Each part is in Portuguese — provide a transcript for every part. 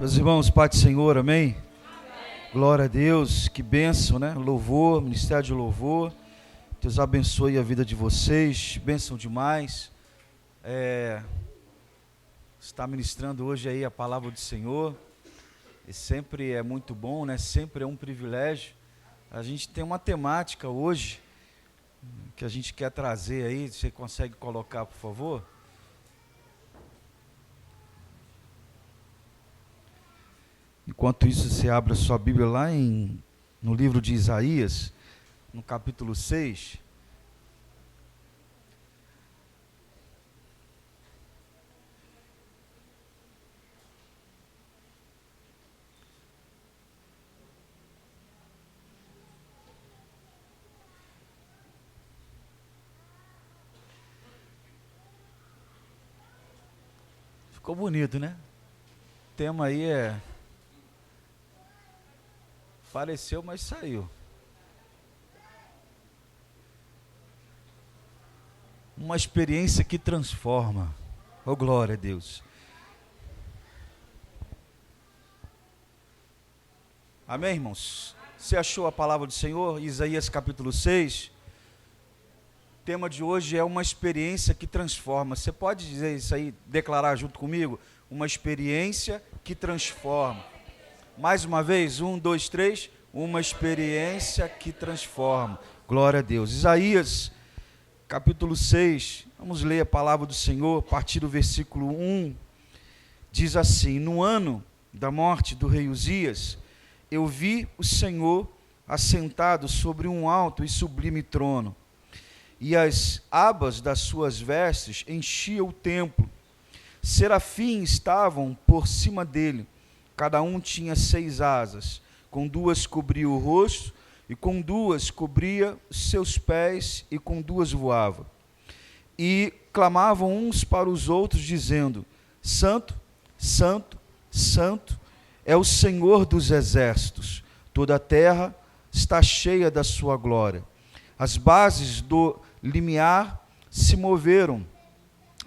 Meus irmãos, Pai do Senhor, amém? Glória a Deus, que bênção, né? Louvor, ministério de louvor. Deus abençoe a vida de vocês, bênção demais. Está ministrando hoje aí a palavra do Senhor. E sempre é muito bom, né? Sempre é um privilégio. A gente tem uma temática hoje que a gente quer trazer aí. Você consegue colocar, por favor? Enquanto isso, você abre a sua Bíblia lá no livro de Isaías, no capítulo 6. Ficou bonito, né? O tema aí pareceu, mas saiu. Uma experiência que transforma. Oh, glória a Deus. Amém, irmãos? Você achou a palavra do Senhor? Isaías capítulo 6. O tema de hoje é uma experiência que transforma. Você pode dizer isso aí, declarar junto comigo? Uma experiência que transforma. Mais uma vez, 1, 2, 3, uma experiência que transforma. Glória a Deus. Isaías, capítulo 6, vamos ler a palavra do Senhor, a partir do versículo 1, diz assim: No ano da morte do rei Uzias, eu vi o Senhor assentado sobre um alto e sublime trono, e as abas das suas vestes enchiam o templo. Serafins estavam por cima dele. Cada um tinha 6 asas, com 2 cobria o rosto, e com 2 cobria os seus pés, e com 2 voava. E clamavam uns para os outros, dizendo: Santo, Santo, Santo é o Senhor dos exércitos, toda a terra está cheia da sua glória. As bases do limiar se moveram,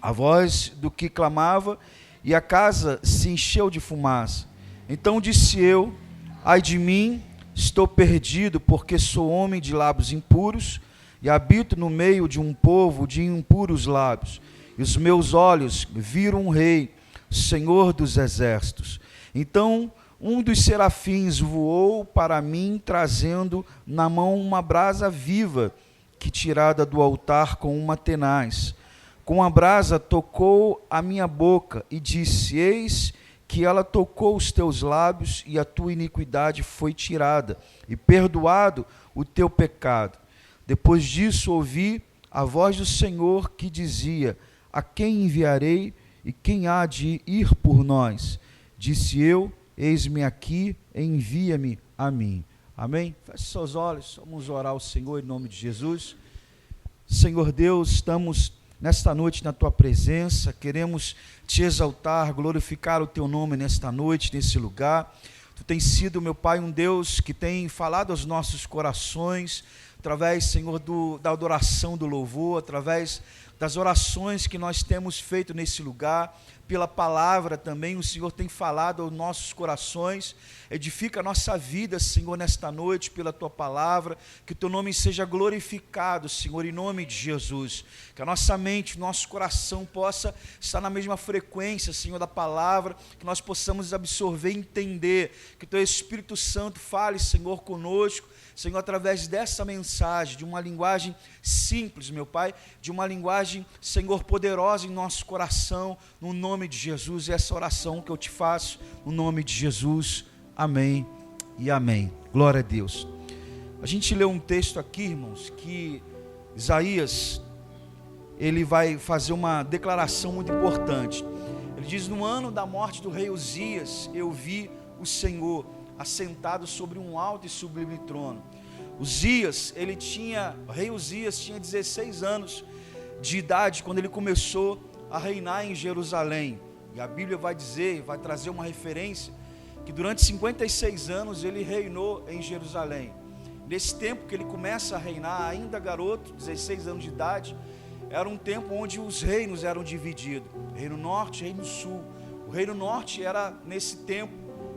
a voz do que clamava, e a casa se encheu de fumaça. Então disse eu: ai de mim, estou perdido, porque sou homem de lábios impuros, e habito no meio de um povo de impuros lábios. E os meus olhos viram um rei, Senhor dos exércitos. Então um dos serafins voou para mim, trazendo na mão uma brasa viva, que tirada do altar com uma tenaz. Com a brasa tocou a minha boca, e disse: eis que ela tocou os teus lábios, e a tua iniquidade foi tirada, e perdoado o teu pecado. Depois disso ouvi a voz do Senhor que dizia: a quem enviarei, e quem há de ir por nós? Disse eu: eis-me aqui, envia-me a mim. Amém? Feche seus olhos, vamos orar ao Senhor em nome de Jesus. Senhor Deus, estamos nesta noite na tua presença, queremos te exaltar, glorificar o teu nome nesta noite, nesse lugar. Tu tens sido, meu Pai, um Deus que tem falado aos nossos corações, através, Senhor, da adoração, do louvor, através das orações que nós temos feito nesse lugar, pela palavra também, o Senhor tem falado aos nossos corações. Edifica a nossa vida, Senhor, nesta noite, pela tua palavra, que o teu nome seja glorificado, Senhor, em nome de Jesus, que a nossa mente, o nosso coração possa estar na mesma frequência, Senhor, da palavra, que nós possamos absorver e entender, que o teu Espírito Santo fale, Senhor, conosco, Senhor, através dessa mensagem, de uma linguagem simples, meu Pai, de uma linguagem, Senhor, poderosa em nosso coração, no nome de Jesus. Essa oração que eu te faço, no nome de Jesus, amém e amém. Glória a Deus. A gente leu um texto aqui, irmãos, que Isaías, ele vai fazer uma declaração muito importante. Ele diz: no ano da morte do rei Uzias, eu vi o Senhor assentado sobre um alto e sublime trono. O rei Uzias tinha 16 anos de idade quando ele começou a reinar em Jerusalém. E a Bíblia vai dizer, vai trazer uma referência, que durante 56 anos ele reinou em Jerusalém. Nesse tempo que ele começa a reinar, ainda garoto, 16 anos de idade, era um tempo onde os reinos eram divididos: reino norte, reino sul. O O reino norte era, nesse tempo,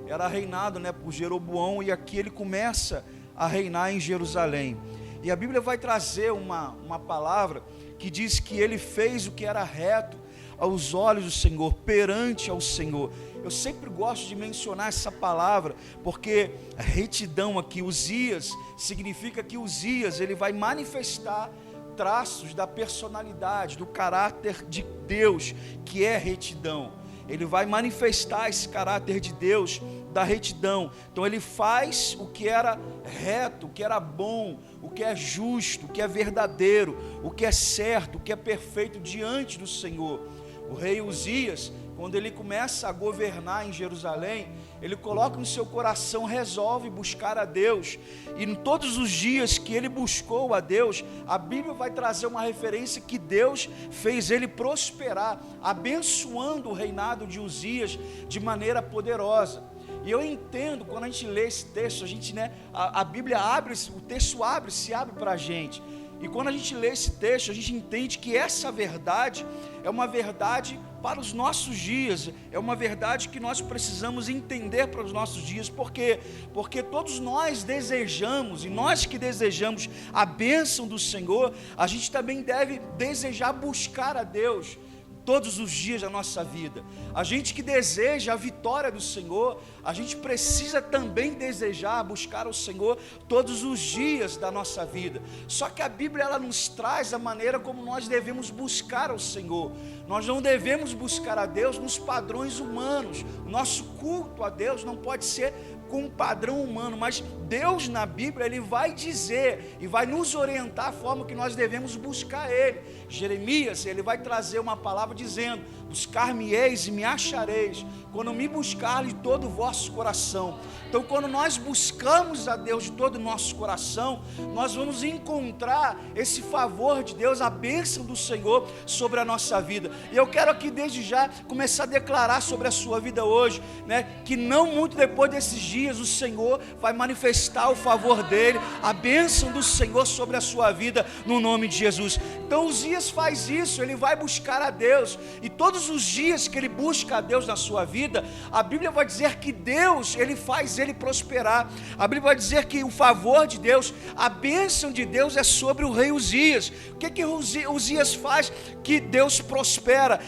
era reinado, né, por Jeroboão, e aqui ele começa a reinar em Jerusalém. E a Bíblia vai trazer uma palavra que diz que ele fez o que era reto aos olhos do Senhor, perante ao Senhor. Eu sempre gosto de mencionar essa palavra, porque a retidão aqui, Uzias, significa que Uzias, ele vai manifestar traços da personalidade, do caráter de Deus, que é retidão. Ele vai manifestar esse caráter de Deus, da retidão. Então ele faz o que era reto, o que era bom, o que é justo, o que é verdadeiro, o que é certo, o que é perfeito diante do Senhor. O rei Uzias, quando ele começa a governar em Jerusalém, ele coloca no seu coração, resolve buscar a Deus, e em todos os dias que ele buscou a Deus, a Bíblia vai trazer uma referência que Deus fez ele prosperar, abençoando o reinado de Uzias de maneira poderosa. E eu entendo, quando a gente lê esse texto, a gente, né, a Bíblia abre, o texto se abre para a gente. E quando a gente lê esse texto, a gente entende que essa verdade é uma verdade para os nossos dias, é uma verdade que nós precisamos entender para os nossos dias. Por quê? Porque todos nós desejamos, e nós que desejamos a bênção do Senhor, a gente também deve desejar buscar a Deus todos os dias da nossa vida. A gente que deseja a vitória do Senhor, a gente precisa também desejar buscar o Senhor todos os dias da nossa vida. Só que a Bíblia, ela nos traz a maneira como nós devemos buscar o Senhor. Nós não devemos buscar a Deus nos padrões humanos. O nosso culto a Deus não pode ser com um padrão humano, mas Deus na Bíblia, Ele vai dizer e vai nos orientar a forma que nós devemos buscar Ele. Jeremias, ele vai trazer uma palavra dizendo: buscar-me-eis e me achareis, quando me buscar de todo o vosso coração. Então, quando nós buscamos a Deus de todo o nosso coração, nós vamos encontrar esse favor de Deus, a bênção do Senhor sobre a nossa vida. E eu quero aqui desde já começar a declarar sobre a sua vida hoje, né, que não muito depois desses dias o Senhor vai manifestar o favor dele, a bênção do Senhor sobre a sua vida, no nome de Jesus. Então Uzias faz isso, ele vai buscar a Deus, e todos os dias que ele busca a Deus na sua vida, a Bíblia vai dizer que Deus, ele faz ele prosperar. A Bíblia vai dizer que o favor de Deus, a bênção de Deus é sobre o rei Uzias. O que Uzias faz que Deus prospera?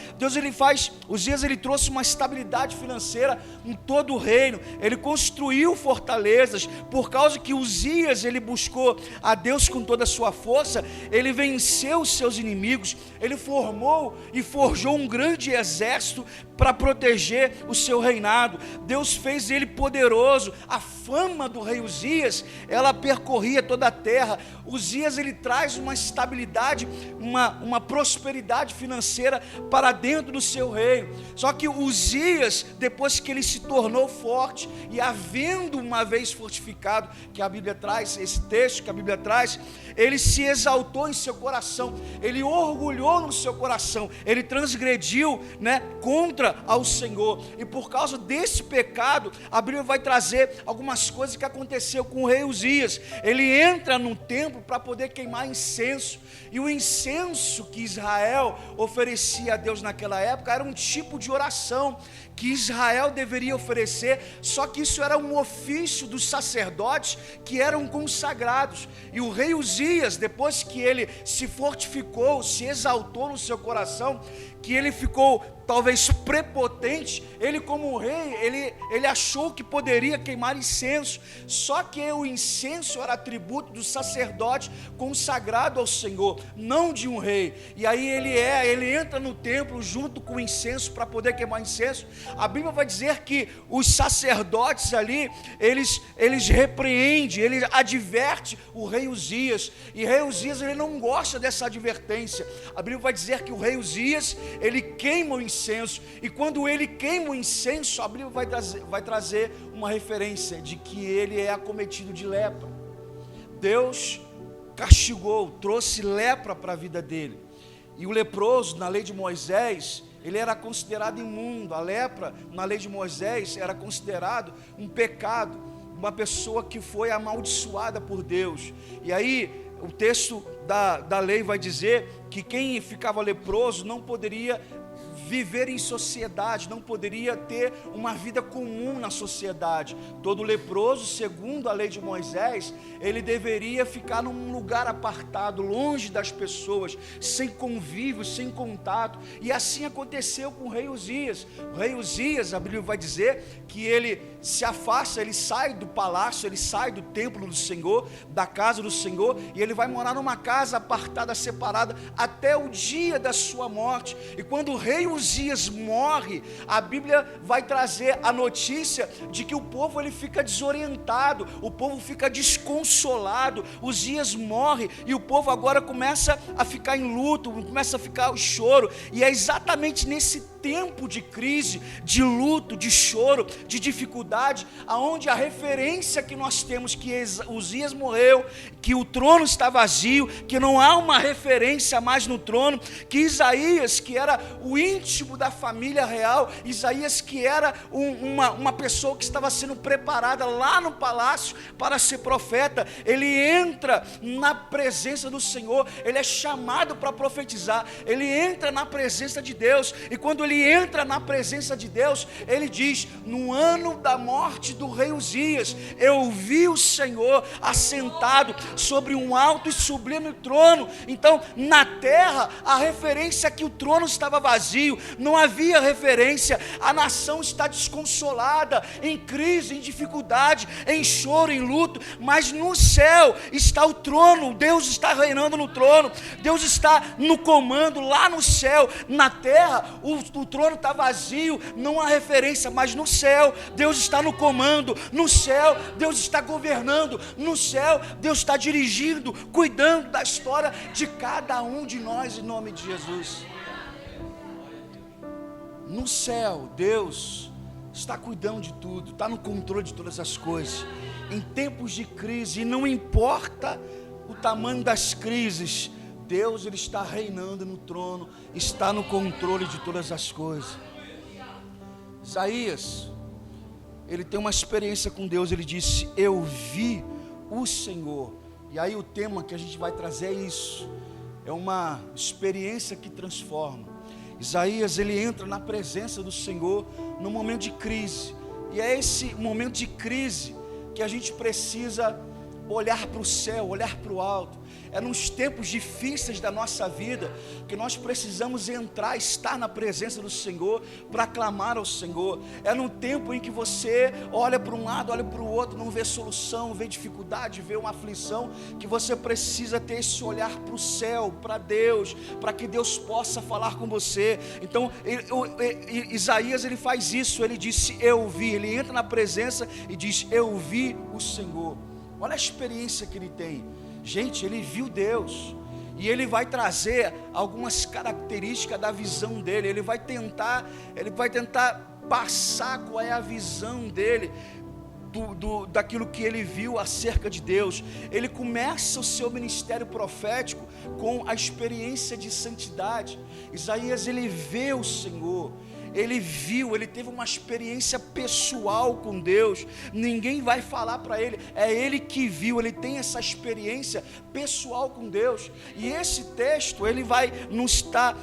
Uzias ele trouxe uma estabilidade financeira em todo o reino, ele construiu fortalezas. Por causa que Uzias ele buscou a Deus com toda a sua força, ele venceu os seus inimigos, ele formou e forjou um grande exército para proteger o seu reinado. Deus fez ele poderoso. A fama do rei Uzias, ela percorria toda a terra. Uzias ele traz uma estabilidade, uma prosperidade financeira para dentro do seu reino. Só que Uzias, depois que ele se tornou forte, e havendo uma vez fortificado, que a Bíblia traz, esse texto que a Bíblia traz, ele se exaltou em seu coração, ele orgulhou no seu coração, ele transgrediu, né, contra ao Senhor. E por causa desse pecado, a Bíblia vai trazer algumas coisas que aconteceu com o rei Uzias. Ele entra no templo para poder queimar incenso, e o incenso que Israel oferecia a Deus naquela época era um tipo de oração que Israel deveria oferecer, só que isso era um ofício dos sacerdotes que eram consagrados. E o rei Uzias, depois que ele se fortificou, se exaltou no seu coração, que ele ficou talvez prepotente, ele como rei, ele achou que poderia queimar incenso, só que o incenso era atributo do sacerdote consagrado ao Senhor, não de um rei. E aí ele entra no templo junto com o incenso para poder queimar incenso. A Bíblia vai dizer que os sacerdotes ali, eles repreendem, ele adverte o rei Uzias, e o rei Uzias ele não gosta dessa advertência. A Bíblia vai dizer que o rei Uzias, ele queima o incenso, e quando ele queima o incenso, a Bíblia vai trazer uma referência de que ele é acometido de lepra. Deus castigou, trouxe lepra para a vida dele, e o leproso, na lei de Moisés, ele era considerado imundo. A lepra, na lei de Moisés, era considerado um pecado, uma pessoa que foi amaldiçoada por Deus. E aí, o texto da lei vai dizer que quem ficava leproso não poderia viver em sociedade, não poderia ter uma vida comum na sociedade. Todo leproso, segundo a lei de Moisés, ele deveria ficar num lugar apartado, longe das pessoas, sem convívio, sem contato. E assim aconteceu com o rei Uzias. O rei Uzias, a Bíblia vai dizer que ele se afasta, ele sai do palácio, ele sai do templo do Senhor, da casa do Senhor, e ele vai morar numa casa apartada, separada, até o dia da sua morte. E quando o rei Uzias morre, a Bíblia vai trazer a notícia de que o povo ele fica desorientado, o povo fica desconsolado. Uzias morre e o povo agora começa a ficar em luto, começa a ficar o choro, e é exatamente nesse tempo de crise, de luto, de choro, de dificuldade, aonde a referência que nós temos que Uzias morreu, que o trono está vazio, que não há uma referência mais no trono, que Isaías, que era o íntimo da família real, Isaías que era uma pessoa que estava sendo preparada lá no palácio para ser profeta, ele entra na presença do Senhor, ele é chamado para profetizar, ele entra na presença de Deus, e quando ele entra na presença de Deus, ele diz: no ano da morte do rei Uzias, eu vi o Senhor assentado sobre um alto e sublime trono. Então, na terra, a referência é que o trono estava vazio, não havia referência, a nação está desconsolada, em crise, em dificuldade, em choro, em luto, mas no céu está o trono, Deus está reinando no trono, Deus está no comando lá no céu. Na terra, o trono está vazio, não há referência, mas no céu, Deus está no comando, no céu, Deus está governando, no céu, Deus está dirigindo, cuidando da história de cada um de nós, em nome de Jesus. No céu, Deus está cuidando de tudo, está no controle de todas as coisas. Em tempos de crise, e não importa o tamanho das crises, Deus ele está reinando no trono, está no controle de todas as coisas. Isaías, ele tem uma experiência com Deus, ele disse: eu vi o Senhor. E aí o tema que a gente vai trazer é isso, é uma experiência que transforma. Isaías, ele entra na presença do Senhor no momento de crise, e é esse momento de crise que a gente precisa olhar para o céu, olhar para o alto. É nos tempos difíceis da nossa vida que nós precisamos entrar, estar na presença do Senhor, para clamar ao Senhor. É no tempo em que você olha para um lado, olha para o outro, não vê solução, vê dificuldade, vê uma aflição, que você precisa ter esse olhar para o céu, para Deus, para que Deus possa falar com você. Então Isaías ele faz isso, ele disse: eu vi, ele entra na presença e diz: eu vi o Senhor. Olha a experiência que ele tem. Gente, ele viu Deus, e ele vai trazer algumas características da visão dele. Ele vai tentar passar qual é a visão dele daquilo que ele viu acerca de Deus. Ele começa o seu ministério profético com a experiência de santidade. Isaías, ele vê o Senhor, ele viu, ele teve uma experiência pessoal com Deus. Ninguém vai falar para ele, é ele que viu, ele tem essa experiência pessoal com Deus. E esse texto, ele vai nos dar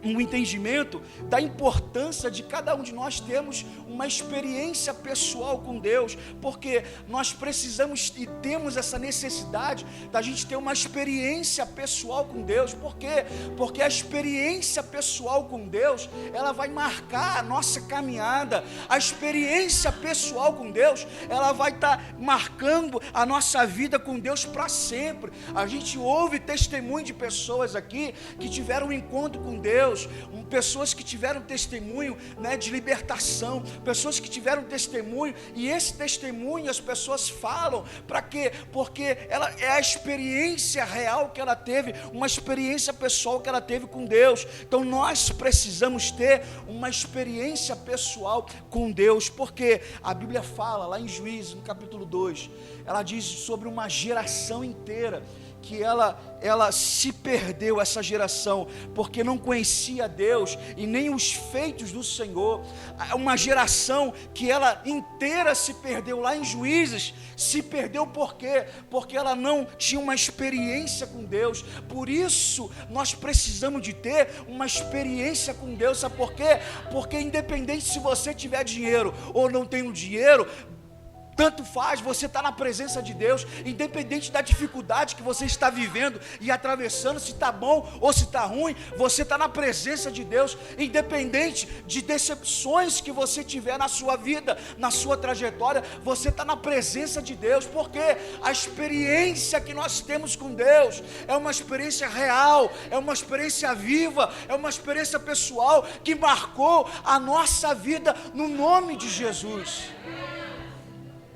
um entendimento da importância de cada um de nós termos uma experiência pessoal com Deus, porque nós precisamos e temos essa necessidade da gente ter uma experiência pessoal com Deus. Por quê? Porque a experiência pessoal com Deus, ela vai marcar a nossa caminhada. A experiência pessoal com Deus, ela vai estar marcando a nossa vida com Deus para sempre. A gente ouve testemunho de pessoas aqui que tiveram um encontro com Deus, pessoas que tiveram testemunho, de libertação, pessoas que tiveram testemunho, e esse testemunho as pessoas falam para quê? Porque ela é a experiência real que ela teve, uma experiência pessoal que ela teve com Deus. Então nós precisamos ter uma experiência pessoal com Deus, porque a Bíblia fala lá em Juízes, no capítulo 2, ela diz sobre uma geração inteira que ela se perdeu, essa geração, porque não conhecia Deus e nem os feitos do Senhor. Uma geração que ela inteira se perdeu. Lá em Juízes, se perdeu por quê? Porque ela não tinha uma experiência com Deus. Por isso nós precisamos de ter uma experiência com Deus. Sabe por quê? Porque independente se você tiver dinheiro ou não tem dinheiro, tanto faz, você está na presença de Deus, independente da dificuldade que você está vivendo e atravessando, se está bom ou se está ruim, você está na presença de Deus, independente de decepções que você tiver na sua vida, na sua trajetória, você está na presença de Deus, porque a experiência que nós temos com Deus é uma experiência real, é uma experiência viva, é uma experiência pessoal que marcou a nossa vida no nome de Jesus.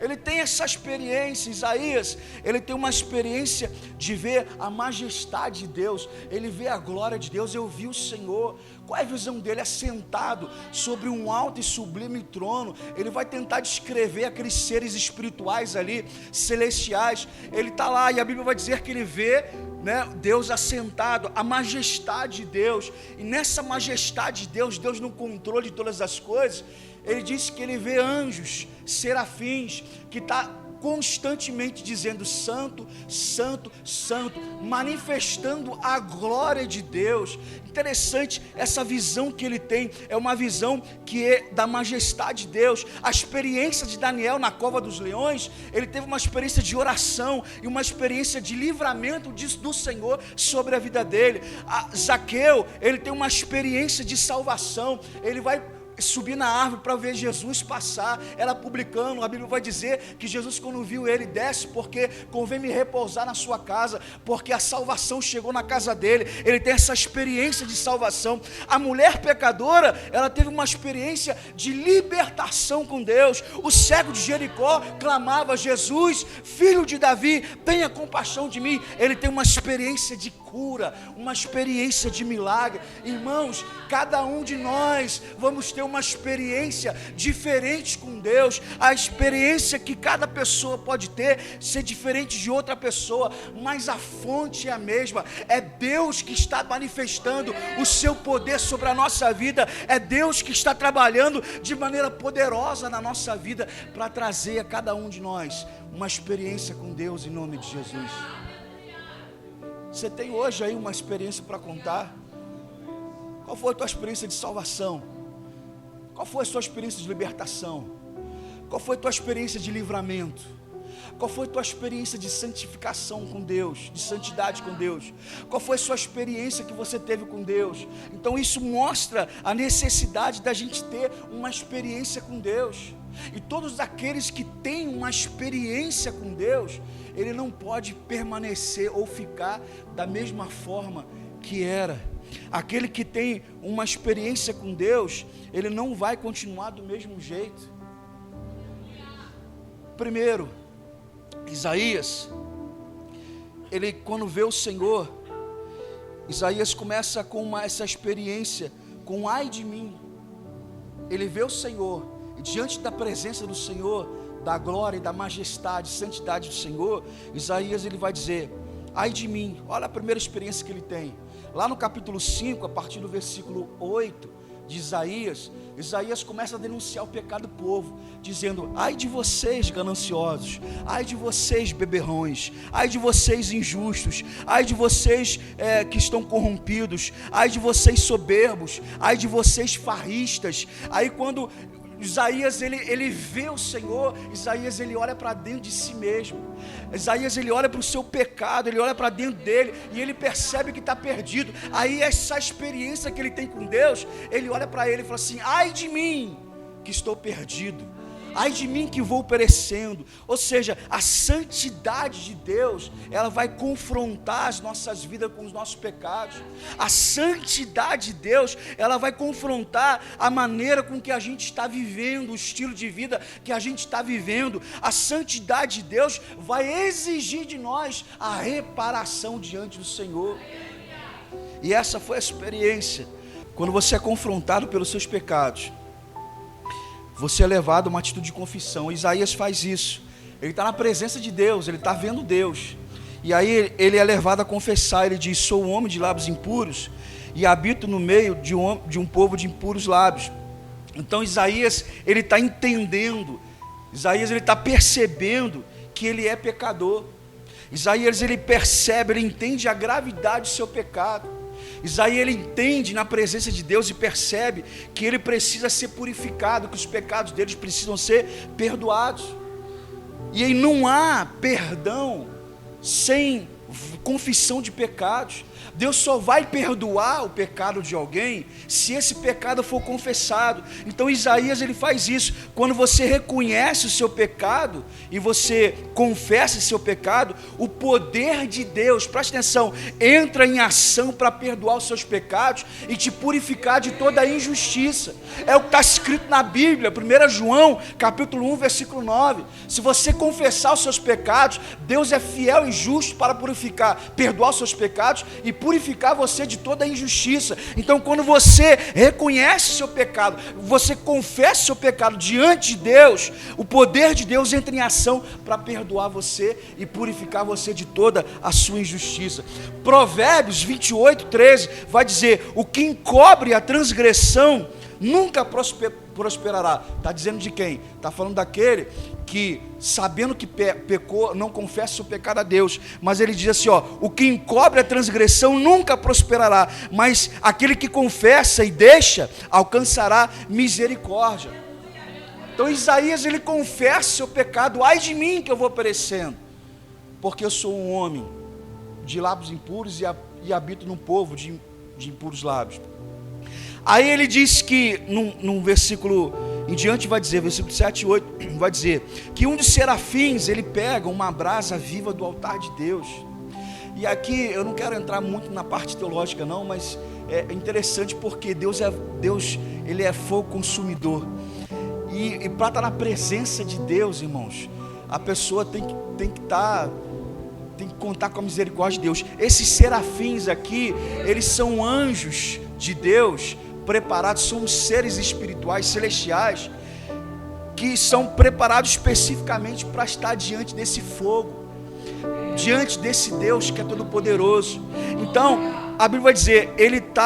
Ele tem essa experiência. Isaías, ele tem uma experiência de ver a majestade de Deus, ele vê a glória de Deus. Eu vi o Senhor. Qual é a visão dele? Assentado sobre um alto e sublime trono. Ele vai tentar descrever aqueles seres espirituais ali, celestiais. Ele está lá e a Bíblia vai dizer que ele vê, né, Deus assentado, a majestade de Deus. E nessa majestade de Deus, Deus no controle de todas as coisas, ele disse que ele vê anjos, serafins, que está constantemente dizendo santo, santo, santo, manifestando a glória de Deus. Interessante essa visão que ele tem, é uma visão que é da majestade de Deus. A experiência de Daniel na cova dos leões, ele teve uma experiência de oração e uma experiência de livramento do Senhor sobre a vida dele. Zaqueu, ele tem uma experiência de salvação, ele vai subir na árvore para ver Jesus passar, era publicano. A Bíblia vai dizer que Jesus, quando viu ele, desce, porque convém me repousar na sua casa, porque a salvação chegou na casa dele. Ele tem essa experiência de salvação. A mulher pecadora, ela teve uma experiência de libertação com Deus. O cego de Jericó clamava: Jesus, filho de Davi, tenha compaixão de mim. Ele tem uma experiência de cura, uma experiência de milagre. Irmãos, cada um de nós vamos ter uma experiência diferente com Deus. A experiência que cada pessoa pode ter ser diferente de outra pessoa, mas a fonte é a mesma. É Deus que está manifestando o seu poder sobre a nossa vida. É Deus que está trabalhando de maneira poderosa na nossa vida para trazer a cada um de nós uma experiência com Deus, em nome de Jesus. Você tem hoje aí uma experiência para contar? Qual foi a tua experiência de salvação? Qual foi a sua experiência de libertação? Qual foi a tua experiência de livramento? Qual foi a tua experiência de santificação com Deus, de santidade com Deus? Qual foi a sua experiência que você teve com Deus? Então isso mostra a necessidade da gente ter uma experiência com Deus. E todos aqueles que têm uma experiência com Deus, ele não pode permanecer ou ficar da mesma forma que era. Aquele que tem uma experiência com Deus, ele não vai continuar do mesmo jeito. Primeiro, Isaías, ele quando vê o Senhor, Isaías começa com essa experiência, com ai de mim. Ele vê o Senhor, e diante da presença do Senhor, da glória e da majestade, santidade do Senhor, Isaías ele vai dizer: ai de mim. Olha a primeira experiência que ele tem. Lá no capítulo 5, a partir do versículo 8 de Isaías, Isaías começa a denunciar o pecado do povo, dizendo: ai de vocês gananciosos, ai de vocês beberrões, ai de vocês injustos, ai de vocês que estão corrompidos, ai de vocês soberbos, ai de vocês farristas. Aí quando Isaías ele vê o Senhor, Isaías ele olha para dentro de si mesmo. Isaías ele olha para o seu pecado, ele olha para dentro dele e ele percebe que está perdido. Aí essa experiência que ele tem com Deus, ele olha para ele e fala assim: ai de mim que estou perdido, ai de mim que vou perecendo. Ou seja, a santidade de Deus, ela vai confrontar as nossas vidas com os nossos pecados. A santidade de Deus, ela vai confrontar a maneira com que a gente está vivendo, o estilo de vida que a gente está vivendo. A santidade de Deus vai exigir de nós a reparação diante do Senhor. E essa foi a experiência. Quando você é confrontado pelos seus pecados, você é levado a uma atitude de confissão. Isaías faz isso. Ele está na presença de Deus, ele está vendo Deus. E aí ele é levado a confessar, ele diz: sou um homem de lábios impuros e habito no meio de um povo de impuros lábios. Então Isaías, ele está entendendo, Isaías, ele está percebendo que ele é pecador. Isaías, ele percebe, ele entende a gravidade do seu pecado. Isaías, ele entende na presença de Deus e percebe que ele precisa ser purificado, que os pecados deles precisam ser perdoados. E aí não há perdão sem confissão de pecados. Deus só vai perdoar o pecado de alguém se esse pecado for confessado. Então Isaías, ele faz isso. Quando você reconhece o seu pecado e você confessa o seu pecado, o poder de Deus, presta atenção, entra em ação para perdoar os seus pecados e te purificar de toda a injustiça. É o que está escrito na Bíblia, 1 João capítulo 1, versículo 9. Se você confessar os seus pecados, Deus é fiel e justo para perdoar os seus pecados e purificar você de toda a injustiça. Então, quando você reconhece o seu pecado, você confessa o seu pecado diante de Deus, o poder de Deus entra em ação para perdoar você e purificar você de toda a sua injustiça. Provérbios 28, 13 vai dizer: o que encobre a transgressão nunca prosperará. Está dizendo de quem? Está falando daquele que, sabendo que pecou, não confessa o pecado a Deus. Mas ele diz assim, o que encobre a transgressão nunca prosperará, mas aquele que confessa e deixa, alcançará misericórdia. Então Isaías, ele confessa o seu pecado: ai de mim que eu vou perecendo, porque eu sou um homem de lábios impuros e habito num povo de impuros lábios. Aí ele diz que, num versículo em diante vai dizer, versículo 7 e 8, vai dizer que um dos serafins, ele pega uma brasa viva do altar de Deus. E aqui eu não quero entrar muito na parte teológica não, mas é interessante porque Deus, ele é fogo consumidor. E para estar na presença de Deus, irmãos, a pessoa tem que contar com a misericórdia de Deus. Esses serafins aqui, eles são anjos de Deus, preparados, são seres espirituais, celestiais, que são preparados especificamente para estar diante desse fogo, diante desse Deus que é todo poderoso. Então, a Bíblia vai dizer,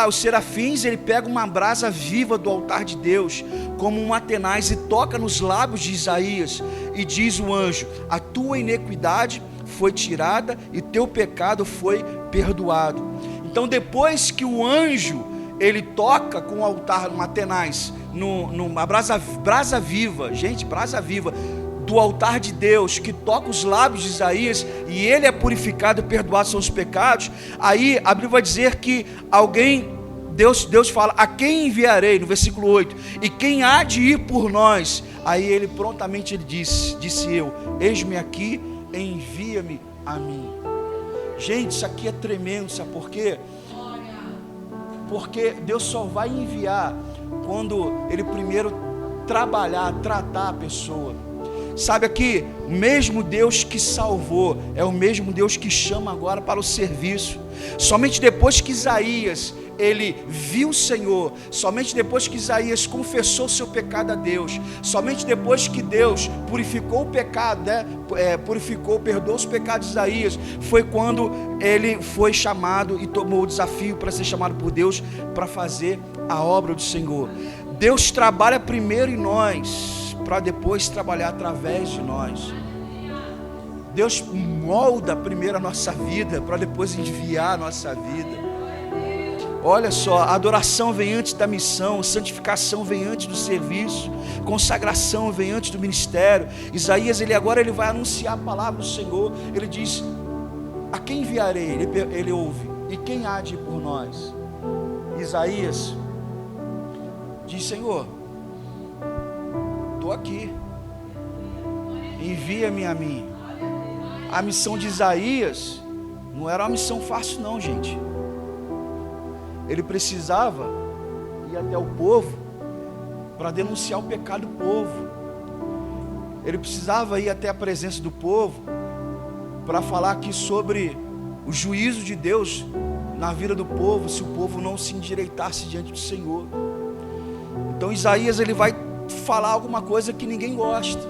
os serafins, ele pega uma brasa viva do altar de Deus, como um atenaz, e toca nos lábios de Isaías, e diz o anjo: a tua iniquidade foi tirada e teu pecado foi perdoado. Então, depois que o anjo, ele toca com o altar, numa tenaz, numa brasa viva, gente, brasa viva, do altar de Deus, que toca os lábios de Isaías, e ele é purificado e perdoado seus pecados. Aí a Bíblia vai dizer que Deus fala: a quem enviarei, no versículo 8, e quem há de ir por nós? Aí ele prontamente disse eu: eis-me aqui, envia-me a mim. Gente, isso aqui é tremendo, sabe por quê? Porque Deus só vai enviar quando ele primeiro tratar a pessoa. Sabe aqui, o mesmo Deus que salvou é o mesmo Deus que chama agora para o serviço. Somente depois que Isaías, ele viu o Senhor, somente depois que Isaías confessou seu pecado a Deus, somente depois que Deus purificou o pecado, perdoou os pecados de Isaías, foi quando ele foi chamado e tomou o desafio para ser chamado por Deus para fazer a obra do Senhor. Deus trabalha primeiro em nós, para depois trabalhar através de nós. Deus molda primeiro a nossa vida, para depois enviar a nossa vida. Olha só, a adoração vem antes da missão, santificação vem antes do serviço, consagração vem antes do ministério. Isaías, ele vai anunciar a palavra do Senhor. Ele diz: a quem enviarei? Ele ouve: e quem há de ir por nós? Isaías diz: Senhor, estou aqui, envia-me a mim. A missão de Isaías não era uma missão fácil não, gente. Ele precisava ir até o povo para denunciar o pecado do povo. Ele precisava ir até a presença do povo para falar aqui sobre o juízo de Deus na vida do povo, se o povo não se endireitasse diante do Senhor. Então Isaías, ele vai falar alguma coisa que ninguém gosta.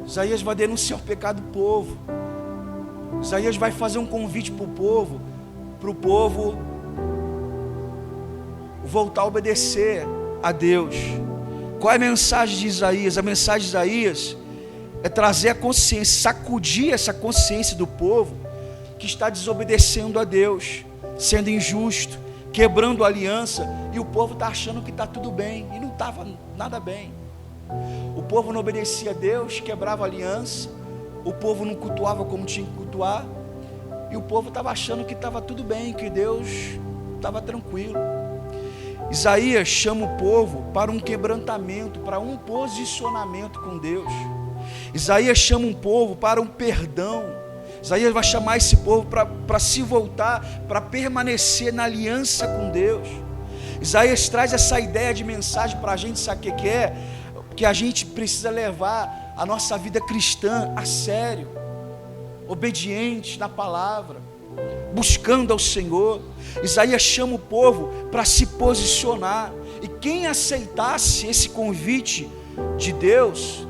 Isaías vai denunciar o pecado do povo. Isaías vai fazer um convite para o povo voltar a obedecer a Deus. Qual é a mensagem de Isaías? A mensagem de Isaías é trazer a consciência, sacudir essa consciência do povo que está desobedecendo a Deus, sendo injusto, quebrando a aliança, e o povo está achando que está tudo bem, e não estava nada bem. O povo não obedecia a Deus, quebrava a aliança, o povo não cultuava como tinha que cultuar, e o povo estava achando que estava tudo bem, que Deus estava tranquilo. Isaías chama o povo para um quebrantamento, para um posicionamento com Deus. Isaías chama um povo para um perdão. Isaías vai chamar esse povo para se voltar, para permanecer na aliança com Deus. Isaías traz essa ideia de mensagem para a gente, sabe o que é? Que a gente precisa levar a nossa vida cristã a sério, obediente na palavra, buscando ao Senhor. Isaías chama o povo para se posicionar, e quem aceitasse esse convite de Deus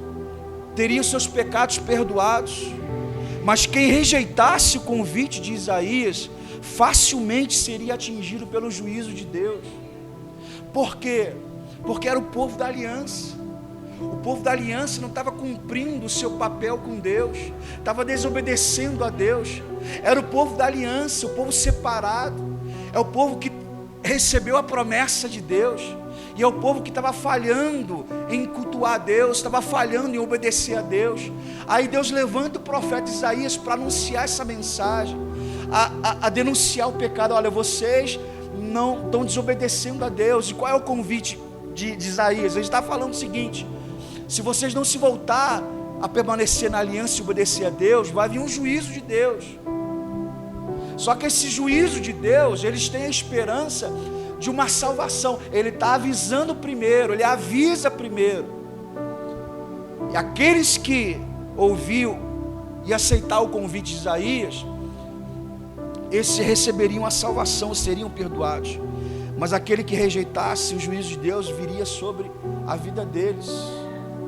teria seus pecados perdoados, mas quem rejeitasse o convite de Isaías facilmente seria atingido pelo juízo de Deus. Por quê? Porque era o povo da aliança. O povo da aliança não estava cumprindo o seu papel com Deus, estava desobedecendo a Deus. Era o povo da aliança, o povo separado, é o povo que recebeu a promessa de Deus, e é o povo que estava falhando em cultuar a Deus, estava falhando em obedecer a Deus. Aí Deus levanta o profeta Isaías para anunciar essa mensagem, a denunciar o pecado. Olha, vocês não estão desobedecendo a Deus. E qual é o convite de Isaías? Ele está falando o seguinte: se vocês não se voltar a permanecer na aliança e obedecer a Deus, vai vir um juízo de Deus. Só que esse juízo de Deus, eles têm a esperança de uma salvação. Ele está avisando primeiro, ele avisa primeiro. E aqueles que ouviram e aceitaram o convite de Isaías, esses receberiam a salvação, seriam perdoados. Mas aquele que rejeitasse, o juízo de Deus viria sobre a vida deles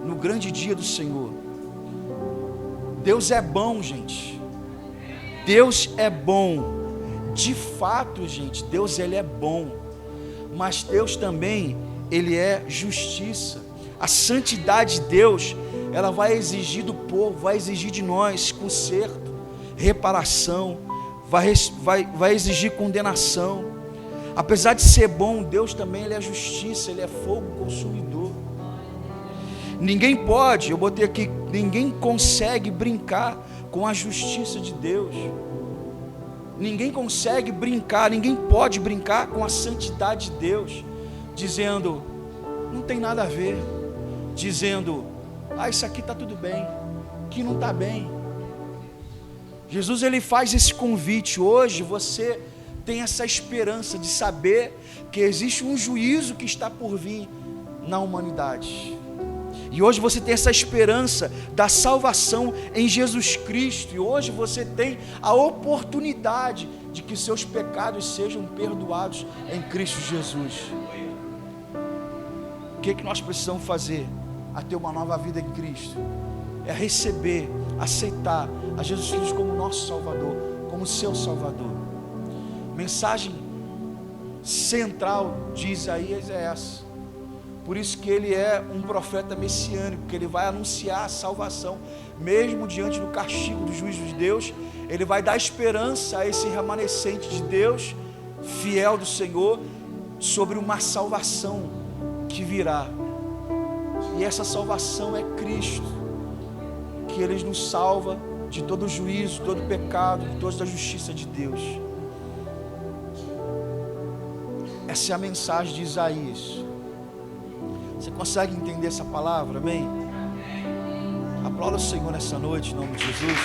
no grande dia do Senhor. Deus é bom, gente. Deus é bom. De fato, gente, Deus ele é bom. Mas Deus também, ele é justiça. A santidade de Deus, ela vai exigir do povo, vai exigir de nós conserto, reparação, vai exigir condenação. Apesar de ser bom, Deus também ele é justiça, ele é fogo consumidor. Ninguém pode, eu botei aqui, ninguém consegue brincar com a justiça de Deus. Ninguém consegue brincar, ninguém pode brincar com a santidade de Deus, dizendo, não tem nada a ver, dizendo, isso aqui está tudo bem, que não está bem. Jesus ele faz esse convite. Hoje você tem essa esperança de saber que existe um juízo que está por vir na humanidade. E hoje você tem essa esperança da salvação em Jesus Cristo. E hoje você tem a oportunidade de que seus pecados sejam perdoados em Cristo Jesus. O que nós precisamos fazer a ter uma nova vida em Cristo? É receber, aceitar a Jesus Cristo como nosso Salvador, como seu Salvador. Mensagem central de Isaías é essa. Por isso que ele é um profeta messiânico, que ele vai anunciar a salvação, mesmo diante do castigo, do juízo de Deus. Ele vai dar esperança a esse remanescente de Deus, fiel do Senhor, sobre uma salvação que virá. E essa salvação é Cristo, que ele nos salva de todo juízo, todo pecado, de toda a justiça de Deus. Essa é a mensagem de Isaías. Você consegue entender essa palavra? Amém? Aplauda o Senhor nessa noite, em nome de Jesus.